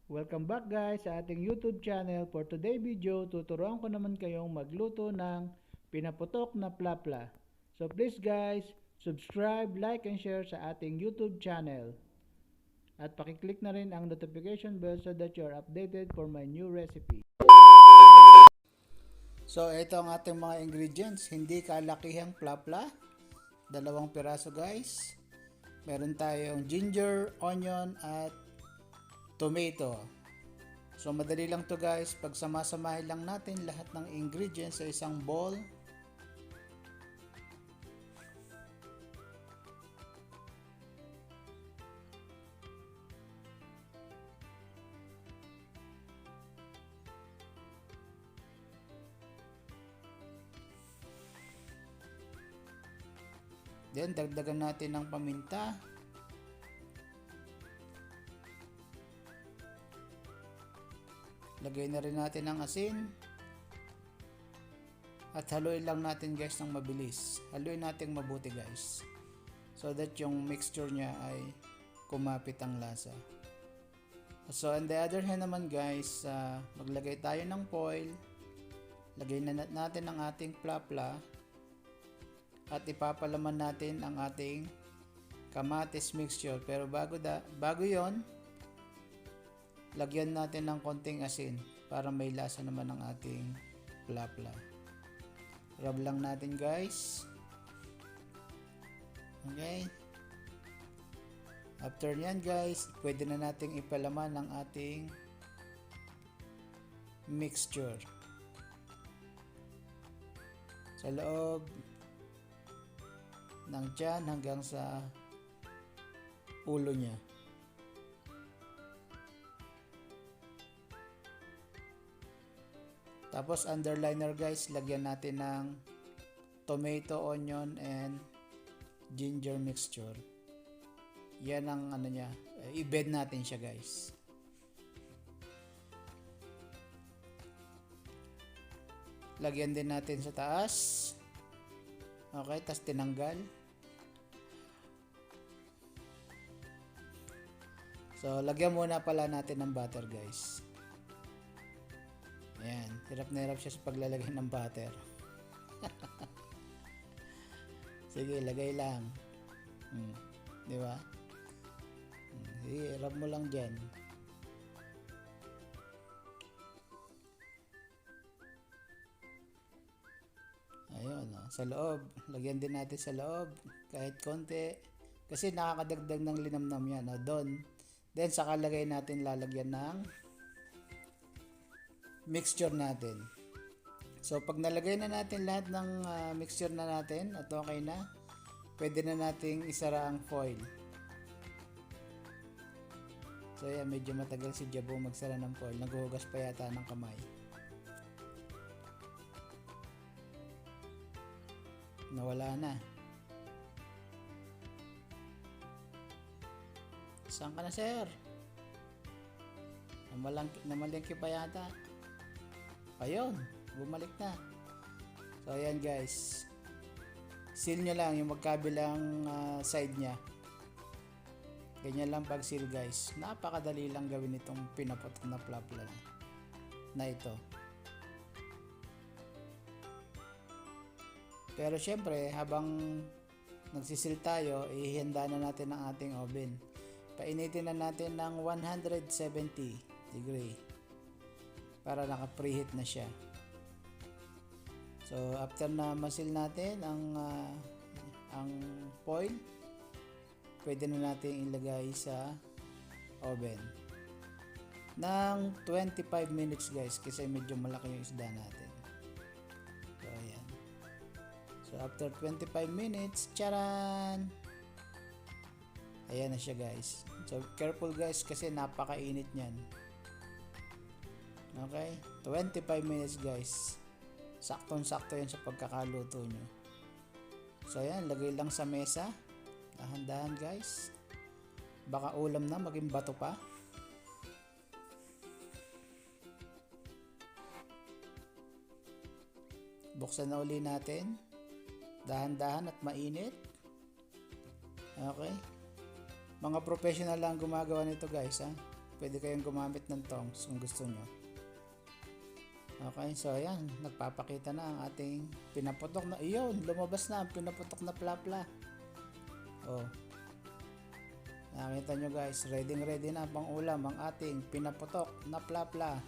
Welcome back guys sa ating YouTube channel. For today video, tuturuan ko naman kayong magluto ng pinaputok na PLA-PLa. So please guys, subscribe, like, and share sa ating YouTube channel. At pakiclick na rin ang notification bell so that you are updated for my new recipe. So ito ang ating mga ingredients. Hindi kalakihang PLA-PLa. 2 piraso guys. Meron tayong ginger, onion, at tomato. So madali lang to guys, pagsamasamahin lang natin lahat ng ingredients sa isang bowl. Then dagdagan natin ng paminta. Lagay na rin natin ng asin. At haluin lang natin guys ng mabilis. Haluin natin mabuti guys. So that yung mixture niya ay kumapit ang lasa. So on the other hand naman guys, maglagay tayo ng foil. Lagay na natin ang ating PLA-PLA. At ipapalaman natin ang ating kamatis mixture. Pero bago yon, lagyan natin ng konting asin para may lasa naman ang ating PLA-PLA. Rub lang natin guys. Okay. After nyan guys, pwede na nating ipalaman ang ating mixture sa loob ng tiyan hanggang sa ulo niya. Tapos underliner guys, lagyan natin ng tomato, onion, and ginger mixture. Yan ang ano niya, i-bed natin siya guys. Lagyan din natin sa taas. Okay, tas tinanggal. So lagyan muna pala natin ng butter guys. Ayan, hirap na hirap siya sa paglalagay ng butter. Sige, lagay lang. Di ba? Sige, rub mo lang dyan. Ayun, sa loob. Lagyan din natin sa loob. Kahit konti. Kasi nakakadagdag ng linamnam yan. Doon. Then, saka lagay natin, lalagyan ng mixture natin. So pag nalagay na natin lahat ng mixture na natin at okay na, pwede na nating isara ang foil. So yan, medyo matagal si Jabo magsara ng foil. Naghuhugas pa yata ng kamay. Nawala na. Saan ka na sir? Namalengke pa yata. Ayun, bumalik na. So ayan guys, seal nyo lang yung magkabilang side nya. Ganyan lang pag seal guys. Napakadali lang gawin itong pinaputok na PLA-PLA na ito. Pero syempre habang nagsisil tayo, ihanda na natin ang ating oven. Painitin na natin ng 170 degree para naka-preheat na siya. So after na masil natin ang foil, pwede na natin ilagay sa oven ng 25 minutes guys, kasi medyo malaki yung isda natin. So ayan. So after 25 minutes, charan! Ayan na siya guys. So careful guys kasi napakainit niyan. Okay, 25 minutes guys. Saktong-sakto yan sa pagkakaluto nyo. So ayan, lagay lang sa mesa. Dahan-dahan guys. Baka ulam na, maging bato pa. Buksan na uli natin. Dahan-dahan at mainit. Okay. Mga professional lang gumagawa nito guys ha. pwede kayong gumamit ng tongs kung gusto nyo. Okay, so ayan, nagpapakita na ang ating pinaputok na, iyon, lumabas na ang pinaputok na PLA-PLa. Oh, nakita nyo guys, ready na pang ulam ang ating pinaputok na PLA-PLa.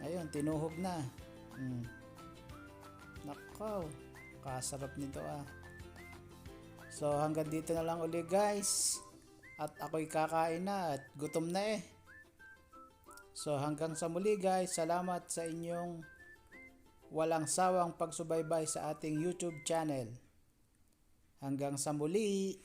Ayun, tinuhog na. Nakaw, kasarap nito ah. So hanggang dito na lang uli guys, at ako'y kakain na at gutom na eh. So hanggang sa muli guys, salamat sa inyong walang sawang pagsubaybay sa ating YouTube channel. Hanggang sa muli.